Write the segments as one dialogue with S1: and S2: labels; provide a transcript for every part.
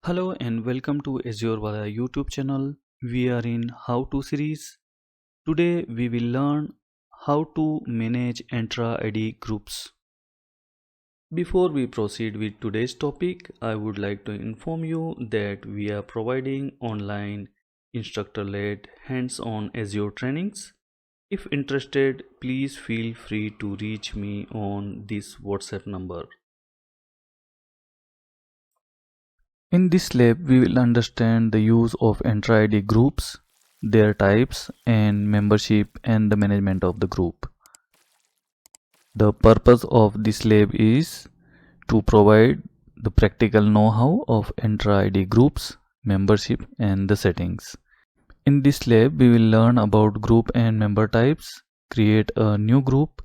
S1: Hello and welcome to Azure Vada YouTube channel. We are in How To series. Today we will learn how to manage Entra ID groups. Before we proceed with today's topic, I would like to inform you that we are providing online instructor-led hands-on Azure trainings. If interested, please feel free to reach me on this WhatsApp number. In this lab, we will understand the use of Entra ID groups, their types and membership and the management of the group. The purpose of this lab is to provide the practical know-how of Entra ID groups, membership and the settings. In this lab, we will learn about group and member types, create a new group,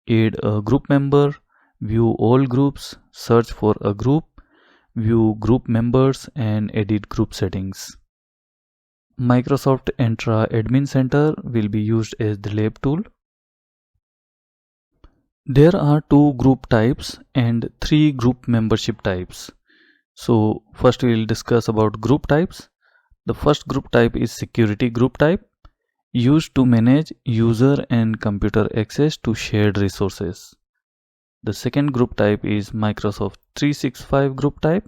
S1: add a group member, view all groups, search for a group, view group members and edit group settings. Microsoft Entra Admin Center will be used as the lab tool. There are two group types and three group membership types. So first we will discuss about group types. The first group type is security group type, used to manage user and computer access to shared resources. The second group type is Microsoft 365 group type,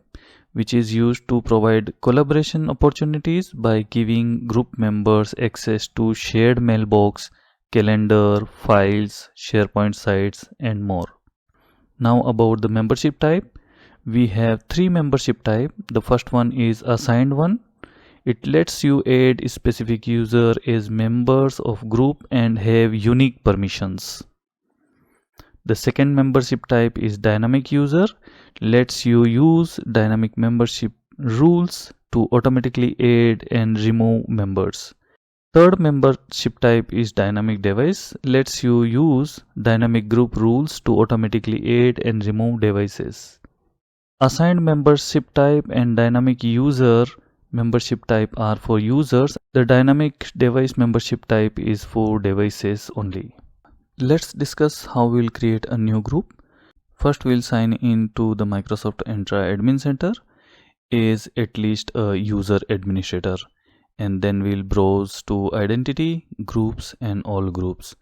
S1: which is used to provide collaboration opportunities by giving group members access to shared mailbox, calendar, files, SharePoint sites, and more. Now about the membership type, we have three membership type. The first one is assigned one. It lets you add specific user as members of group and have unique permissions. The second membership type is dynamic user, lets you use dynamic membership rules to automatically add and remove members. Third membership type is dynamic device, lets you use dynamic group rules to automatically add and remove devices. Assigned membership type and dynamic user membership type are for users. The dynamic device membership type is for devices only. Let's discuss how we'll create a new group. First, we'll sign in to the Microsoft Entra Admin Center as at least a user administrator, and then we'll browse to identity, groups and all groups.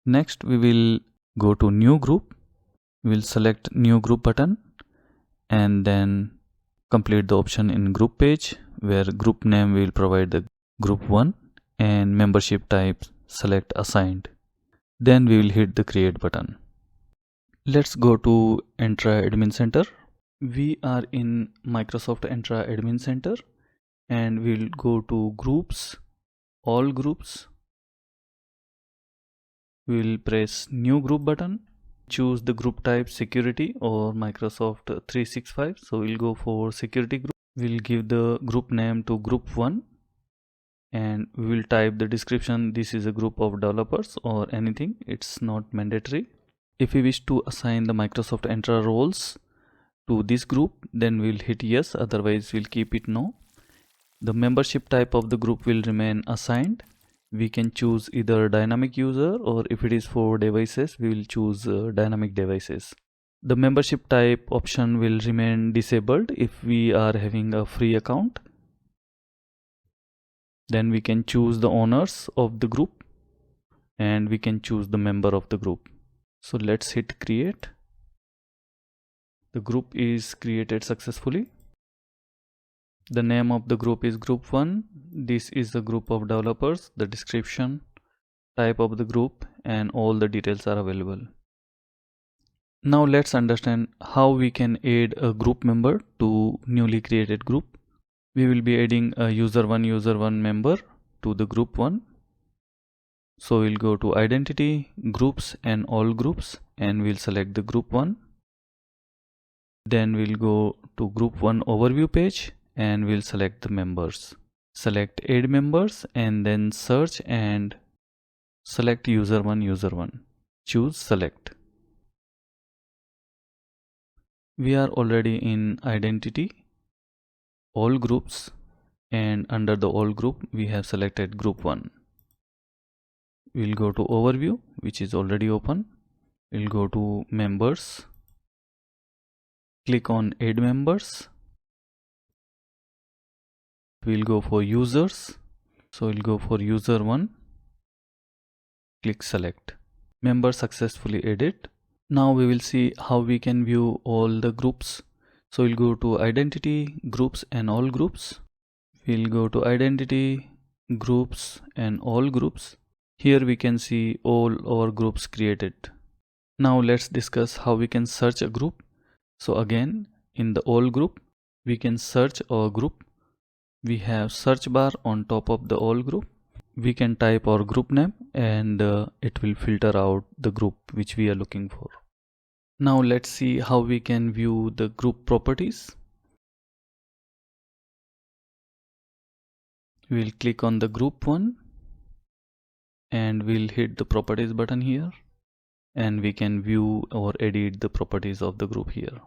S1: Next, we will go to new group. We'll select new group button and then complete the option in group page where group name will provide the group 1 and membership type select assigned. Then we will hit the create button. Let's go to Entra Admin Center. We are in Microsoft Entra Admin Center and we'll go to groups, all groups. We'll press new group button, choose the group type security or Microsoft 365. So we'll go for security group. We'll give the group name to group 1 and we will type the description. This is a group of developers or anything, it's not mandatory. If we wish to assign the Microsoft Entra roles to this group, then we'll hit yes, otherwise we'll keep it no. The membership type of the group will remain assigned. We can choose either dynamic user or if it is for devices, we will choose dynamic devices. The membership type option will remain disabled if we are having a free account. Then we can choose the owners of the group and we can choose the member of the group. So let's hit create. The group is created successfully. The name of the group is group 1. This is the group of developers, the description, type of the group and all the details are available. Now let's understand how we can add a group member to newly created group. We will be adding a user 1 member to the group 1. So we'll go to identity, groups and all groups and we'll select the group 1. Then we'll go to group 1 overview page and we'll select the members. Select add members and then search and select user 1. Choose select. We are already in identity, all groups, and under the all group we have selected group 1. We'll go to overview, which is already open. We'll go to members, click on add members we'll go for users. So we'll go for user 1, click select. Member successfully added. Now we will see how we can view all the groups. So we'll go to identity, groups and all groups. We'll go to identity, groups and all groups. Here we can see all our groups created. Now let's discuss how we can search a group. So again, in the all group, we can search our group. We have search bar on top of the all group. We can type our group name and it will filter out the group which we are looking for. Now let's see how we can view the group properties. We'll click on the group one and we'll hit the properties button here, and we can view or edit the properties of the group here.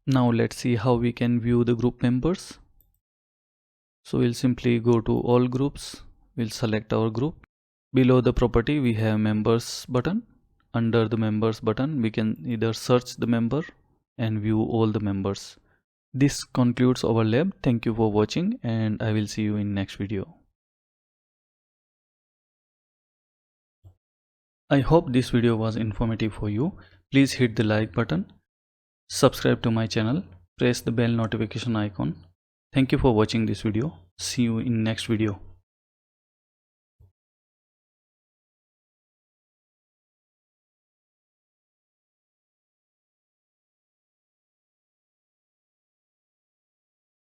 S1: Now let's see how we can view the group members. So we'll simply go to all groups. We'll select our group. Below the property we have members button. Under the members button we can either search the member and view all the members. This concludes our lab. Thank you for watching and I will see you in next video. I hope this video was informative for you. Please hit the like button. Subscribe to my channel. Press the bell notification icon. Thank you for watching this video. See you in next video.